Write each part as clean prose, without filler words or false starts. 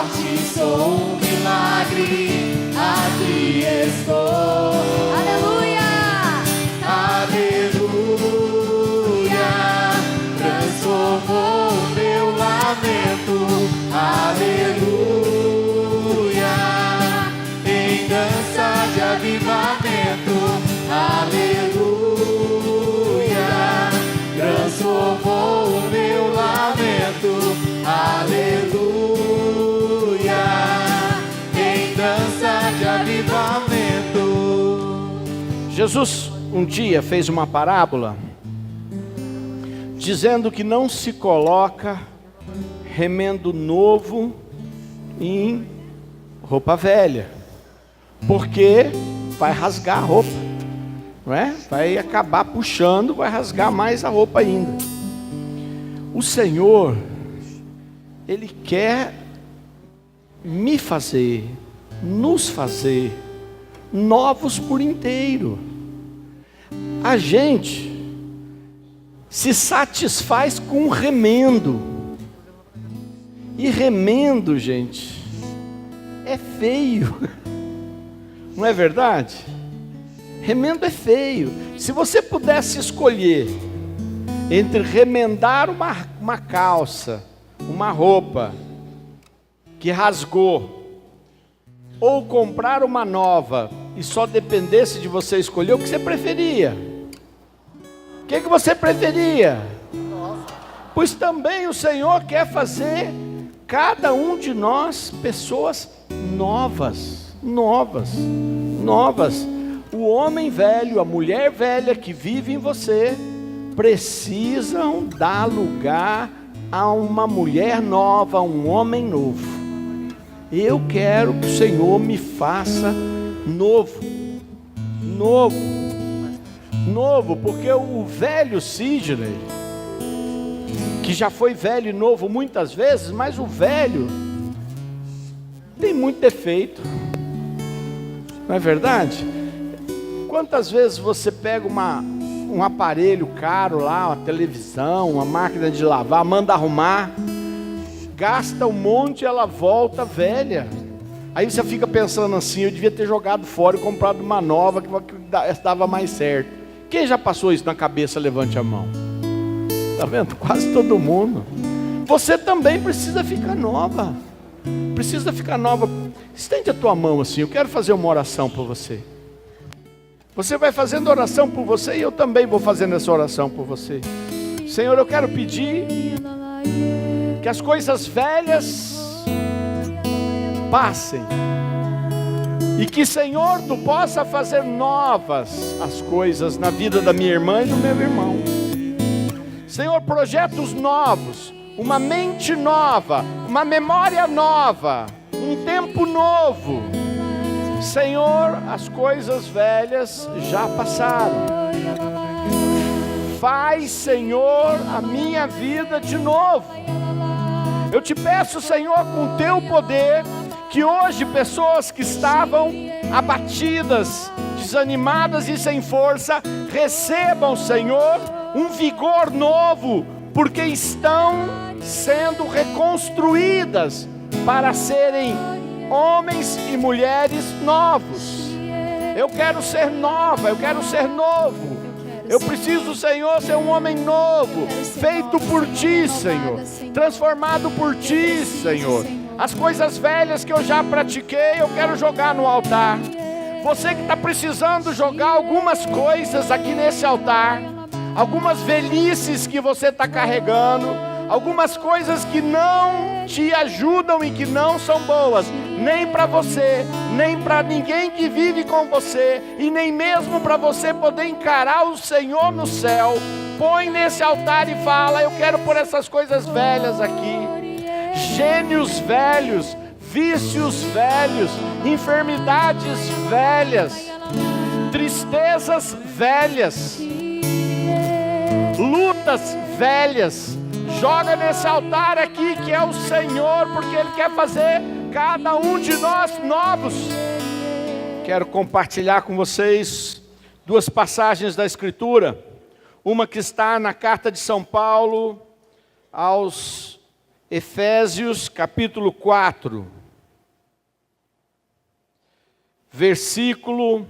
morte, sou um milagre, aqui estou. Aleluia! Aleluia, transformou o meu lamento. Aleluia, em dança de avivamento. Aleluia, transformou o meu lamento. Aleluia, em dança de avivamento. Jesus um dia fez uma parábola dizendo que não se coloca remendo novo em roupa velha, porque vai rasgar a roupa, não é? Vai acabar puxando, vai rasgar mais a roupa ainda. O Senhor, Ele quer me fazer, nos fazer novos por inteiro. A gente se satisfaz com remendo. E remendo, gente, é feio. Não é verdade? Remendo é feio. Se você pudesse escolher entre remendar uma calça, uma roupa que rasgou, ou comprar uma nova e só dependesse de você escolher, o que você preferia? O que você preferia? Pois também o Senhor quer fazer cada um de nós pessoas novas. O homem velho, a mulher velha que vive em você precisam dar lugar a uma mulher nova, a um homem novo. Eu quero que o Senhor me faça novo, porque o velho Sidney, que já foi velho e novo muitas vezes, mas o velho tem muito defeito, não é verdade? Quantas vezes você pega um aparelho caro lá, uma televisão, uma máquina de lavar, manda arrumar, gasta um monte e ela volta velha. Aí você fica pensando assim, eu devia ter jogado fora e comprado uma nova que dava mais certo. Quem já passou isso na cabeça, levante a mão. Está vendo? Quase todo mundo. Você também precisa ficar nova. Precisa ficar nova. Estende a tua mão assim, eu quero fazer uma oração por você. Você vai fazendo oração por você e eu também vou fazendo essa oração por você. Senhor, eu quero pedir que as coisas velhas passem e que, Senhor, Tu possa fazer novas as coisas na vida da minha irmã e do meu irmão. Senhor, projetos novos, uma mente nova, uma memória nova, um tempo novo. Senhor, as coisas velhas já passaram. Faz, Senhor, a minha vida de novo. Eu te peço, Senhor, com Teu poder, que hoje pessoas que estavam abatidas, desanimadas e sem força, recebam, Senhor, um vigor novo, porque estão sendo reconstruídas para serem homens e mulheres novos. Eu quero ser nova, eu quero ser novo. Eu preciso, Senhor, ser um homem novo, feito por Ti, Senhor, transformado por Ti, Senhor. As coisas velhas que eu já pratiquei, eu quero jogar no altar. Você que está precisando jogar algumas coisas aqui nesse altar, algumas velhices que você está carregando, algumas coisas que não te ajudam e que não são boas, nem para você, nem para ninguém que vive com você, e nem mesmo para você poder encarar o Senhor no céu. Põe nesse altar e fala: eu quero pôr essas coisas velhas aqui, gênios velhos, vícios velhos, enfermidades velhas, tristezas velhas, lutas velhas. Joga nesse altar aqui que é o Senhor, porque Ele quer fazer cada um de nós novos. Quero compartilhar com vocês duas passagens da Escritura. Uma que está na carta de São Paulo aos Efésios, capítulo 4. versículo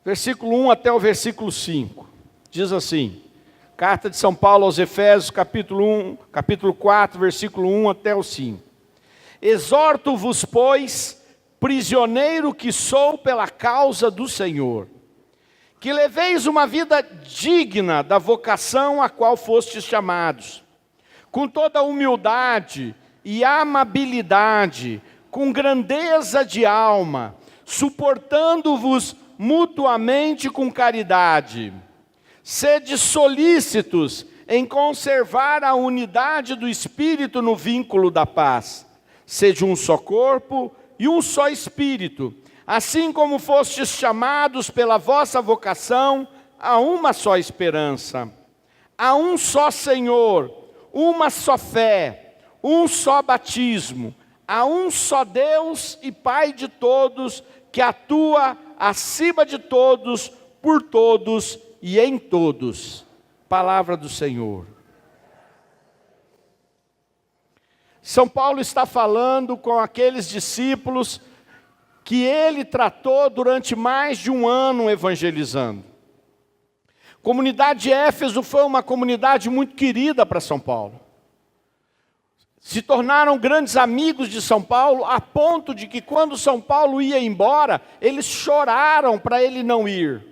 1 até o versículo 5. Diz assim, carta de São Paulo aos Efésios, capítulo 4, versículo 1 até o 5. Exorto-vos, pois, prisioneiro que sou pela causa do Senhor, que leveis uma vida digna da vocação a qual fostes chamados, com toda humildade e amabilidade, com grandeza de alma, suportando-vos mutuamente com caridade. Sede solícitos em conservar a unidade do Espírito no vínculo da paz. Sede um só corpo e um só Espírito, assim como fostes chamados pela vossa vocação a uma só esperança. Há um só Senhor, uma só fé, um só batismo. Há um só Deus e Pai de todos, que atua acima de todos, por todos e em todos. Palavra do Senhor. São Paulo está falando com aqueles discípulos que ele tratou durante mais de um ano evangelizando. A comunidade de Éfeso foi uma comunidade muito querida para São Paulo. Se tornaram grandes amigos de São Paulo, a ponto de que quando São Paulo ia embora, eles choraram para ele não ir.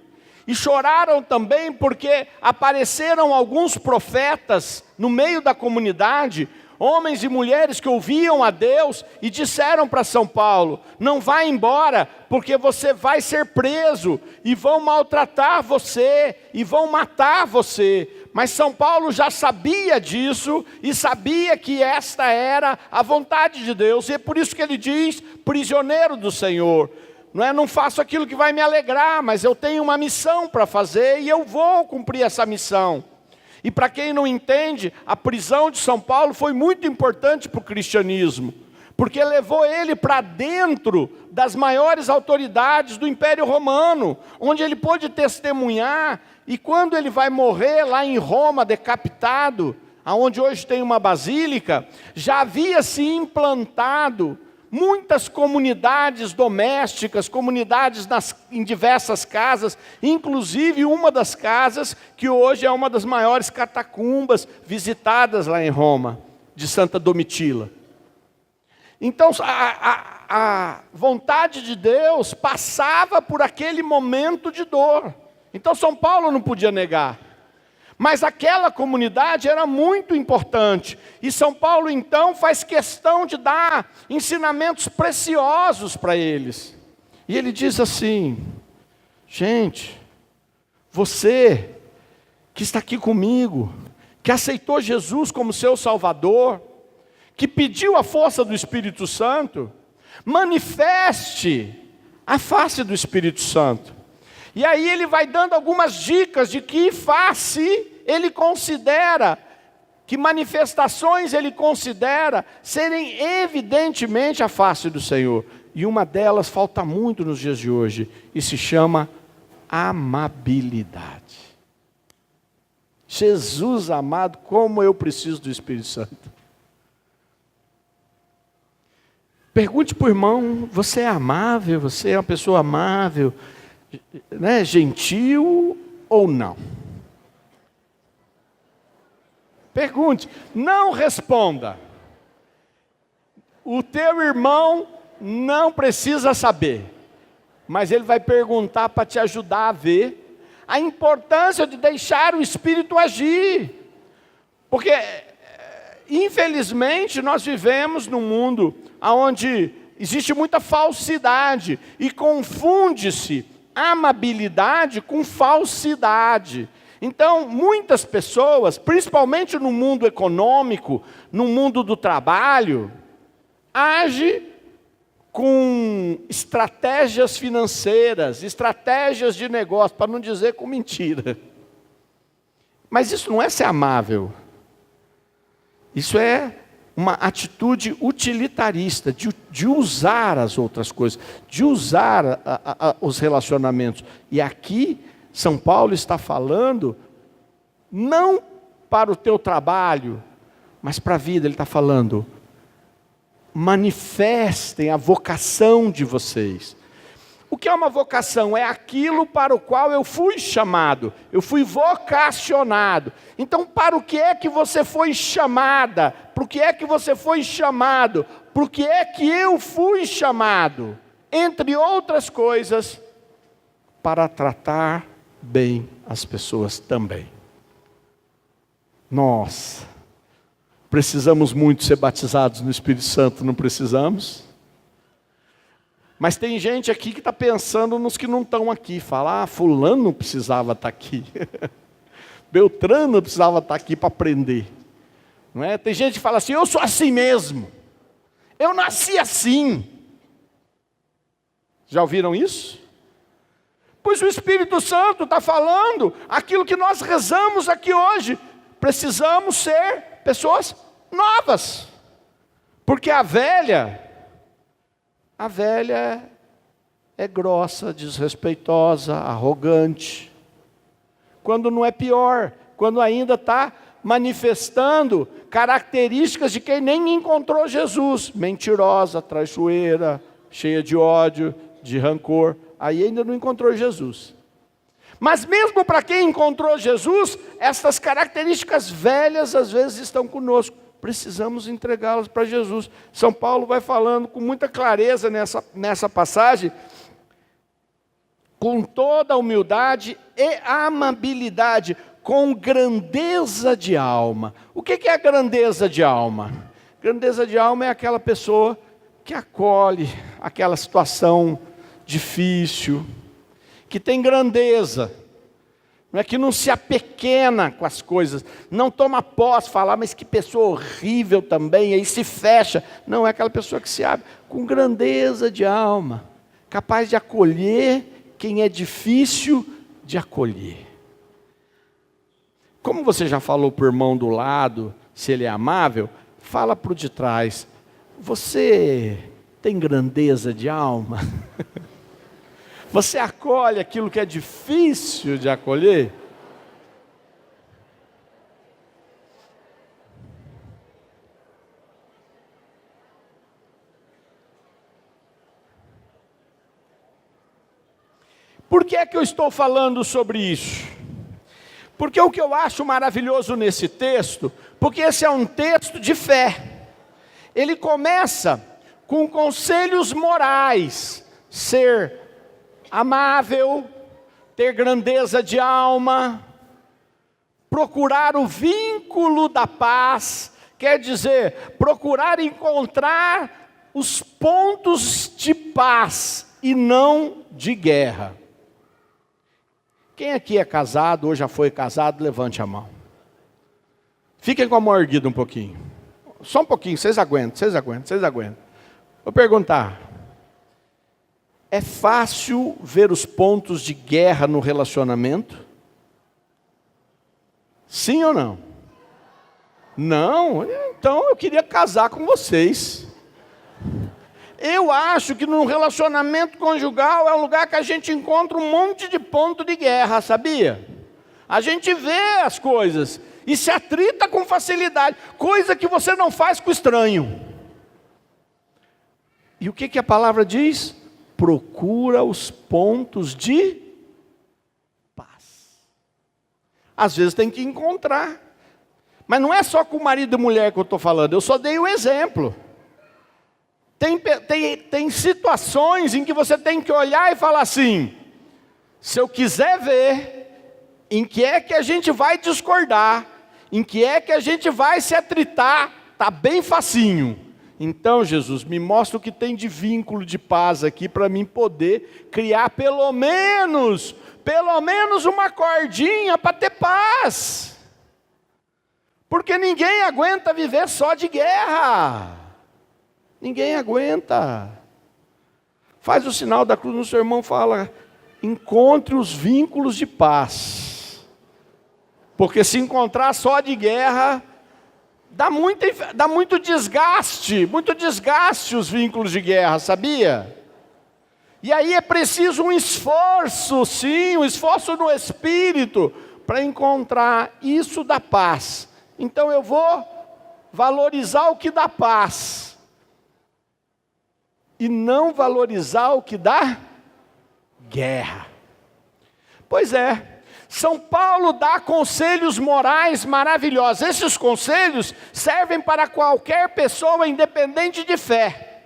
E choraram também porque apareceram alguns profetas no meio da comunidade, homens e mulheres que ouviam a Deus e disseram para São Paulo: não vá embora, porque você vai ser preso, e vão maltratar você, e vão matar você. Mas São Paulo já sabia disso, e sabia que esta era a vontade de Deus, e é por isso que ele diz, prisioneiro do Senhor. Não faço aquilo que vai me alegrar, mas eu tenho uma missão para fazer, e eu vou cumprir essa missão. E para quem não entende, a prisão de São Paulo foi muito importante para o cristianismo, porque levou ele para dentro das maiores autoridades do Império Romano, onde ele pôde testemunhar, e quando ele vai morrer lá em Roma, decapitado, aonde hoje tem uma basílica, já havia se implantado muitas comunidades domésticas, comunidades em diversas casas, inclusive uma das casas que hoje é uma das maiores catacumbas visitadas lá em Roma, de Santa Domitila. Então a vontade de Deus passava por aquele momento de dor. Então São Paulo não podia negar. Mas aquela comunidade era muito importante. E São Paulo, então, faz questão de dar ensinamentos preciosos para eles. E ele diz assim: gente, você que está aqui comigo, que aceitou Jesus como seu Salvador, que pediu a força do Espírito Santo, manifeste a face do Espírito Santo. E aí ele vai dando algumas dicas de que face ele considera, que manifestações ele considera serem evidentemente a face do Senhor. E uma delas falta muito nos dias de hoje, e se chama amabilidade. Jesus amado, como eu preciso do Espírito Santo. Pergunte para o irmão: você é amável? Você é uma pessoa amável, né, gentil ou não? Pergunte, não responda. O teu irmão não precisa saber, mas ele vai perguntar para te ajudar a ver a importância de deixar o Espírito agir. Porque, infelizmente, nós vivemos num mundo onde existe muita falsidade e confunde-se amabilidade com falsidade. Então, muitas pessoas, principalmente no mundo econômico, no mundo do trabalho, agem com estratégias financeiras, estratégias de negócio, para não dizer com mentira. Mas isso não é ser amável. Isso é uma atitude utilitarista, de usar as outras coisas, de usar os relacionamentos. E aqui São Paulo está falando, não para o teu trabalho, mas para a vida. Ele está falando, manifestem a vocação de vocês. O que é uma vocação? É aquilo para o qual eu fui chamado, eu fui vocacionado. Então, para o que é que você foi chamada? Para o que é que você foi chamado? Para o que é que eu fui chamado? Entre outras coisas, para tratar bem as pessoas também. Nós precisamos muito ser batizados no Espírito Santo, não precisamos? Mas tem gente aqui que está pensando nos que não estão aqui. Fala, fulano não precisava estar aqui. Beltrano não precisava estar aqui para aprender. Não é? Tem gente que fala assim, eu sou assim mesmo. Eu nasci assim. Já ouviram isso? Pois o Espírito Santo está falando aquilo que nós rezamos aqui hoje. Precisamos ser pessoas novas. Porque a velha é grossa, desrespeitosa, arrogante. Quando não é pior, quando ainda está manifestando características de quem nem encontrou Jesus. Mentirosa, traiçoeira, cheia de ódio, de rancor. Aí ainda não encontrou Jesus. Mas mesmo para quem encontrou Jesus, essas características velhas às vezes estão conosco. Precisamos entregá-las para Jesus. São Paulo vai falando com muita clareza nessa passagem, com toda a humildade e amabilidade, com grandeza de alma. O que é a grandeza de alma? Grandeza de alma é aquela pessoa que acolhe aquela situação difícil, que tem grandeza. Não é que não se apequena com as coisas, não toma posse, fala, mas que pessoa horrível também, aí se fecha. Não, é aquela pessoa que se abre com grandeza de alma, capaz de acolher quem é difícil de acolher. Como você já falou para o irmão do lado, se ele é amável, fala para o de trás, você tem grandeza de alma? Você acolhe aquilo que é difícil de acolher? Por que é que eu estou falando sobre isso? Porque o que eu acho maravilhoso nesse texto, porque esse é um texto de fé. Ele começa com conselhos morais, ser amável, ter grandeza de alma, procurar o vínculo da paz, quer dizer, procurar encontrar os pontos de paz e não de guerra. Quem aqui é casado ou já foi casado, levante a mão. Fiquem com a mão erguida um pouquinho. Só um pouquinho, vocês aguentam. Vou perguntar. É fácil ver os pontos de guerra no relacionamento? Sim ou não? Não? Então eu queria casar com vocês. Eu acho que no relacionamento conjugal é um lugar que a gente encontra um monte de ponto de guerra, sabia? A gente vê as coisas e se atrita com facilidade, coisa que você não faz com o estranho. E o que a palavra diz? Procura os pontos de paz. Às vezes tem que encontrar. Mas não é só com marido e mulher que eu estou falando, eu só dei o exemplo. Tem situações em que você tem que olhar e falar assim, se eu quiser ver em que é que a gente vai discordar, em que é que a gente vai se atritar, está bem facinho. Então, Jesus, me mostra o que tem de vínculo de paz aqui para mim poder criar pelo menos uma cordinha para ter paz. Porque ninguém aguenta viver só de guerra. Ninguém aguenta. Faz o sinal da cruz no seu irmão, fala, encontre os vínculos de paz. Porque se encontrar só de guerra, dá muito desgaste os vínculos de guerra, sabia? E aí é preciso um esforço, sim, um esforço no espírito, para encontrar isso da paz. Então eu vou valorizar o que dá paz. e não valorizar o que dá guerra. Pois é, São Paulo dá conselhos morais maravilhosos. Esses conselhos servem para qualquer pessoa, independente de fé.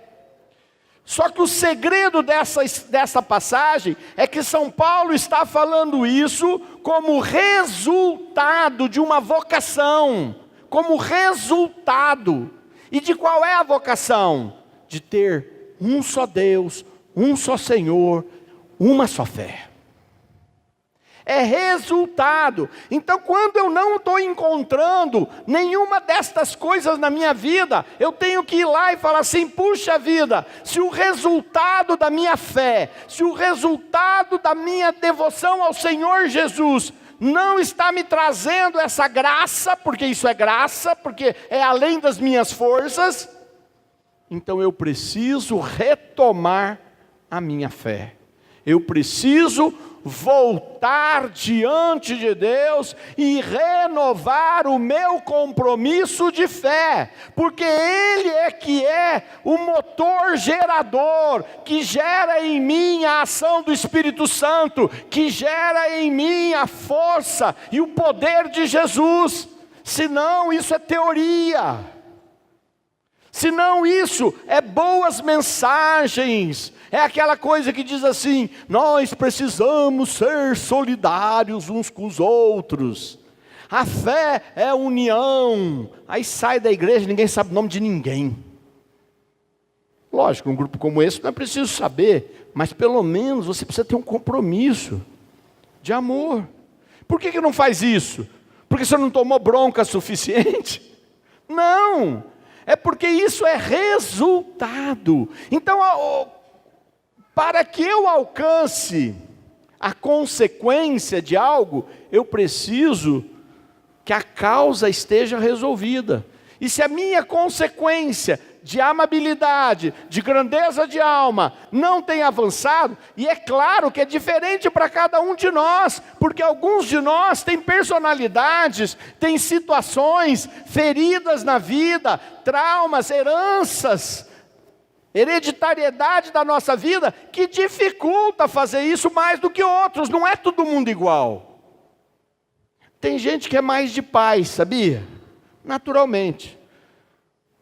Só que o segredo dessa passagem é que São Paulo está falando isso como resultado de uma vocação, como resultado. E de qual é a vocação? De ter um só Deus, um só Senhor, uma só fé. É resultado. Então, quando eu não estou encontrando nenhuma destas coisas na minha vida, eu tenho que ir lá e falar assim: puxa vida, se o resultado da minha fé, se o resultado da minha devoção ao Senhor Jesus não está me trazendo essa graça, porque isso é graça, porque é além das minhas forças, então eu preciso retomar a minha fé. Eu preciso voltar diante de Deus e renovar o meu compromisso de fé, porque Ele é que é o motor gerador, que gera em mim a ação do Espírito Santo, que gera em mim a força e o poder de Jesus. Senão isso é teoria, senão isso é boas mensagens. É aquela coisa que diz assim: nós precisamos ser solidários uns com os outros. A fé é união. Aí sai da igreja, ninguém sabe o nome de ninguém. Lógico, um grupo como esse não é preciso saber, mas pelo menos você precisa ter um compromisso de amor. Por que não faz isso? Porque você não tomou bronca suficiente? Não, é porque isso é resultado. Então, para que eu alcance a consequência de algo, eu preciso que a causa esteja resolvida. E se a minha consequência de amabilidade, de grandeza de alma, não tem avançado, e é claro que é diferente para cada um de nós, porque alguns de nós têm personalidades, têm situações, feridas na vida, traumas, heranças, hereditariedade da nossa vida, que dificulta fazer isso mais do que outros. Não é todo mundo igual. Tem gente que é mais de paz, sabia? Naturalmente.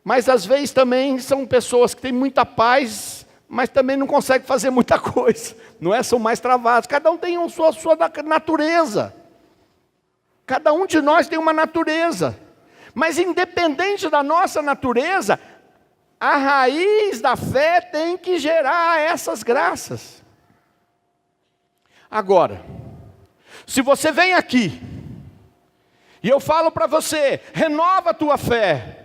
Mas às vezes também são pessoas que têm muita paz, mas também não conseguem fazer muita coisa. Não é? São mais travados. Cada um tem a sua natureza. Cada um de nós tem uma natureza. Mas independente da nossa natureza, a raiz da fé tem que gerar essas graças. Agora, se você vem aqui, e eu falo para você: renova a tua fé,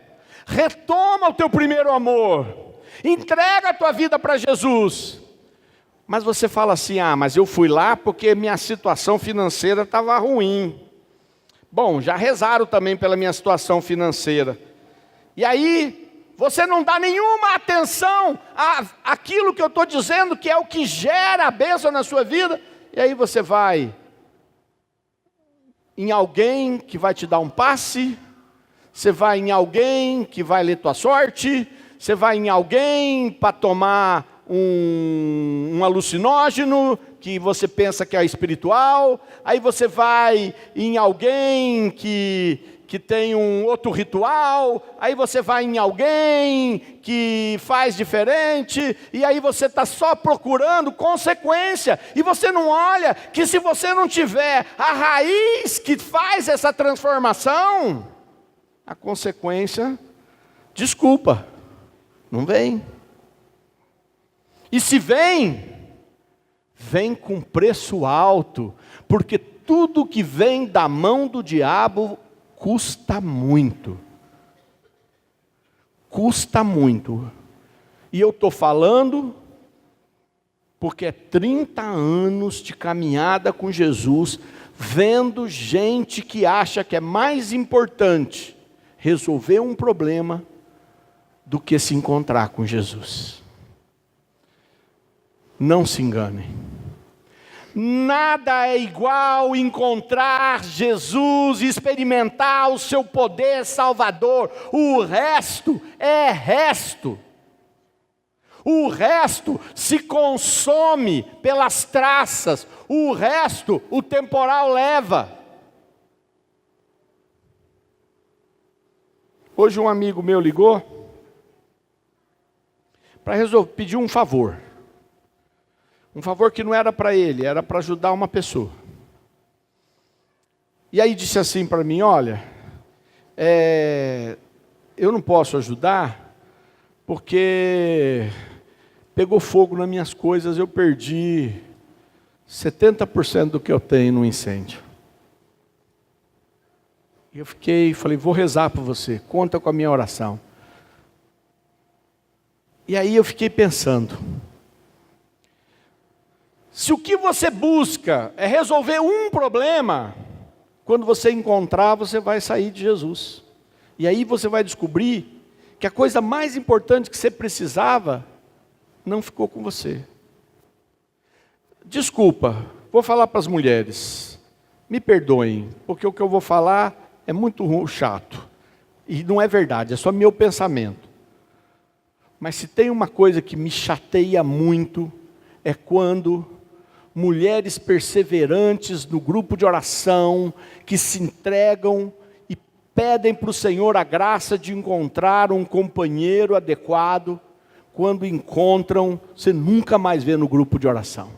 retoma o teu primeiro amor, entrega a tua vida para Jesus. Mas você fala assim: ah, mas eu fui lá porque minha situação financeira estava ruim. Bom, já rezaram também pela minha situação financeira. E aí, você não dá nenhuma atenção àquilo que eu estou dizendo, que é o que gera a bênção na sua vida. E aí você vai em alguém que vai te dar um passe, você vai em alguém que vai ler tua sorte, você vai em alguém para tomar um alucinógeno, que você pensa que é espiritual, aí você vai em alguém que tem um outro ritual, aí você vai em alguém que faz diferente, e aí você está só procurando consequência, e você não olha que se você não tiver a raiz que faz essa transformação, a consequência, desculpa, não vem. E se vem com preço alto, porque tudo que vem da mão do diabo custa muito. Custa muito. E eu estou falando porque é 30 anos de caminhada com Jesus, vendo gente que acha que é mais importante resolver um problema do que se encontrar com Jesus. Não se enganem. Nada é igual encontrar Jesus e experimentar o seu poder salvador. O resto é resto. O resto se consome pelas traças. O resto o temporal leva. Hoje um amigo meu ligou para pedir um favor. Um favor que não era para ele, era para ajudar uma pessoa. E aí disse assim para mim, olha, eu não posso ajudar porque pegou fogo nas minhas coisas, eu perdi 70% do que eu tenho no incêndio. E eu falei, vou rezar por você, conta com a minha oração. E aí eu fiquei pensando, se o que você busca é resolver um problema, quando você encontrar, você vai sair de Jesus. E aí você vai descobrir que a coisa mais importante que você precisava, não ficou com você. Desculpa, vou falar para as mulheres, me perdoem, porque o que eu vou falar é muito chato. E não é verdade, é só meu pensamento. Mas se tem uma coisa que me chateia muito, é quando mulheres perseverantes no grupo de oração, que se entregam e pedem para o Senhor a graça de encontrar um companheiro adequado, quando encontram, você nunca mais vê no grupo de oração.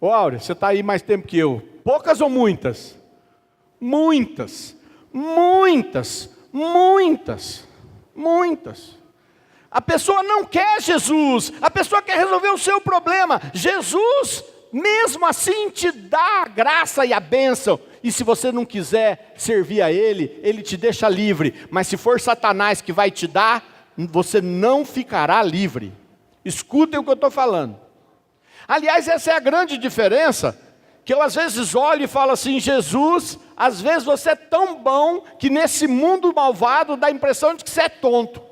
Áurea, você está aí mais tempo que eu. Poucas ou muitas? Muitas. A pessoa não quer Jesus, a pessoa quer resolver o seu problema. Jesus, mesmo assim, te dá a graça e a bênção. E se você não quiser servir a Ele, Ele te deixa livre. Mas se for Satanás que vai te dar, você não ficará livre. Escutem o que eu estou falando. Aliás, essa é a grande diferença, que eu às vezes olho e falo assim, Jesus, às vezes você é tão bom, que nesse mundo malvado dá a impressão de que você é tonto.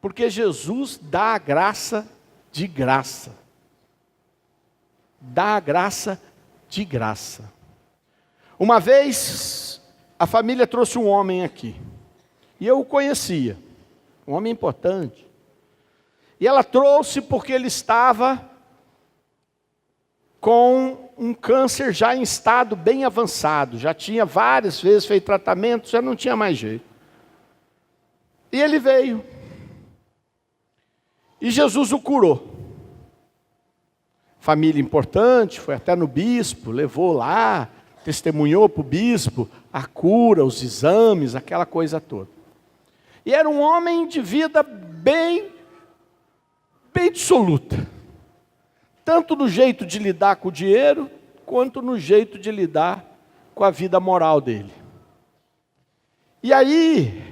Porque Jesus dá a graça de graça. Dá a graça de graça. Uma vez, a família trouxe um homem aqui. E eu o conhecia. Um homem importante. E ela trouxe porque ele estava com um câncer já em estado bem avançado. Já tinha várias vezes feito tratamento, já não tinha mais jeito. E ele veio. E Jesus o curou. Família importante, foi até no bispo, levou lá, testemunhou para o bispo a cura, os exames, aquela coisa toda. E era um homem de vida bem dissoluta. Tanto no jeito de lidar com o dinheiro, quanto no jeito de lidar com a vida moral dele. E aí,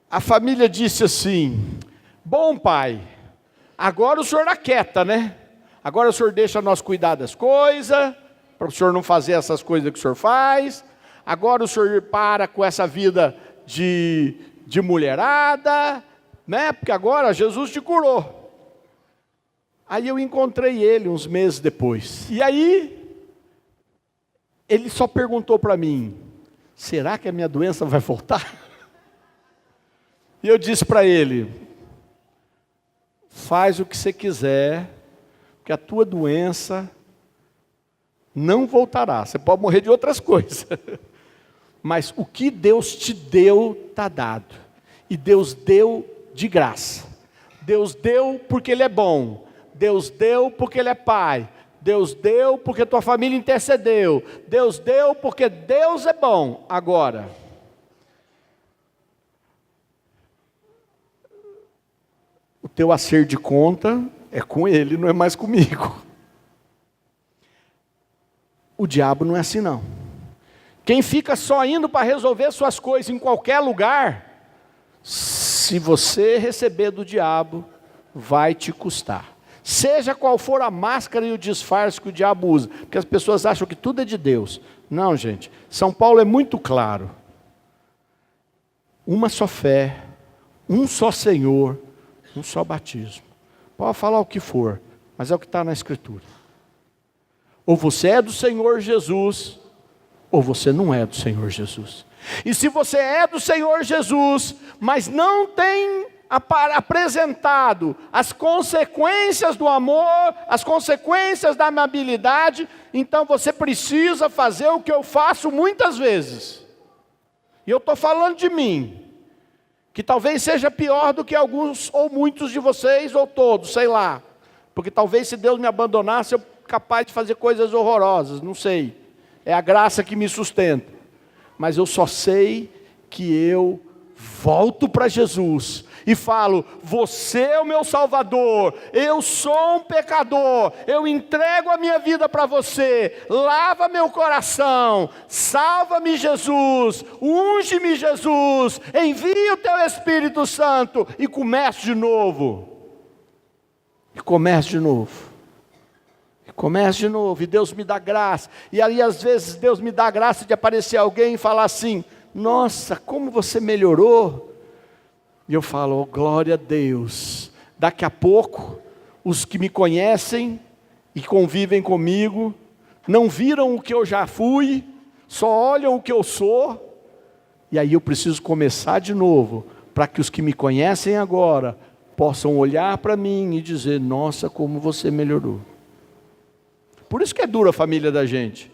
a família disse assim, bom pai, agora o senhor aquieta, né? Agora o senhor deixa nós cuidar das coisas, para o senhor não fazer essas coisas que o senhor faz. Agora o senhor para com essa vida de mulherada, né? Porque agora Jesus te curou. Aí eu encontrei ele uns meses depois. E aí, ele só perguntou para mim, será que a minha doença vai voltar? E eu disse para ele, faz o que você quiser, porque a tua doença não voltará. Você pode morrer de outras coisas. Mas o que Deus te deu, está dado. E Deus deu de graça. Deus deu porque Ele é bom. Deus deu porque Ele é Pai. Deus deu porque tua família intercedeu. Deus deu porque Deus é bom. Agora, o teu acerto de conta é com Ele, não é mais comigo. O diabo não é assim não. Quem fica só indo para resolver suas coisas em qualquer lugar, se você receber do diabo, vai te custar. Seja qual for a máscara e o disfarce que o diabo usa, porque as pessoas acham que tudo é de Deus. Não, gente, São Paulo é muito claro. Uma só fé, um só Senhor, um só batismo. Pode falar o que for, mas é o que está na Escritura. Ou você é do Senhor Jesus, ou você não é do Senhor Jesus. E se você é do Senhor Jesus, mas não tem apresentado as consequências do amor, as consequências da amabilidade, então você precisa fazer o que eu faço muitas vezes. E eu estou falando de mim, que talvez seja pior do que alguns ou muitos de vocês, ou todos, sei lá. Porque talvez se Deus me abandonasse, eu capaz de fazer coisas horrorosas, não sei. É a graça que me sustenta. Mas eu só sei que eu volto para Jesus e falo: você é o meu Salvador, eu sou um pecador, eu entrego a minha vida para você, lava meu coração, salva-me Jesus, unge-me Jesus, envia o teu Espírito Santo e comece de novo. E comece de novo. Comece de novo, e Deus me dá graça. E ali às vezes Deus me dá a graça de aparecer alguém e falar assim: nossa, como você melhorou. E eu falo: oh, glória a Deus. Daqui a pouco, os que me conhecem e convivem comigo, não viram o que eu já fui, só olham o que eu sou. E aí eu preciso começar de novo, para que os que me conhecem agora, possam olhar para mim e dizer: nossa, como você melhorou. Por isso que é dura a família da gente,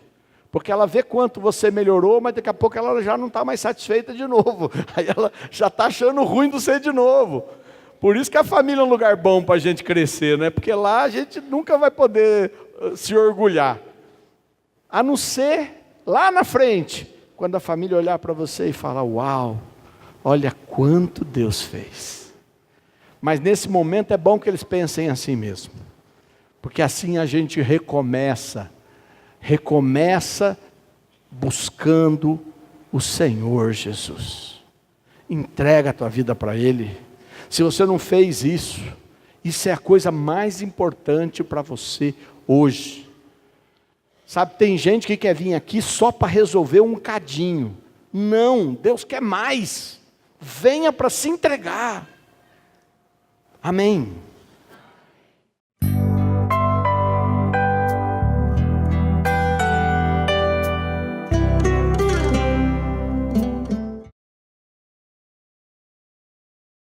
porque ela vê quanto você melhorou, mas daqui a pouco ela já não está mais satisfeita de novo, aí ela já está achando ruim de você de novo. Por isso que a família é um lugar bom para a gente crescer, né? Porque lá a gente nunca vai poder se orgulhar, a não ser lá na frente, quando a família olhar para você e falar: uau, olha quanto Deus fez. Mas nesse momento é bom que eles pensem assim mesmo, porque assim a gente recomeça buscando o Senhor Jesus. Entrega a tua vida para Ele. Se você não fez isso, isso é a coisa mais importante para você hoje. Sabe, tem gente que quer vir aqui só para resolver um cadinho. Não, Deus quer mais. Venha para se entregar. Amém.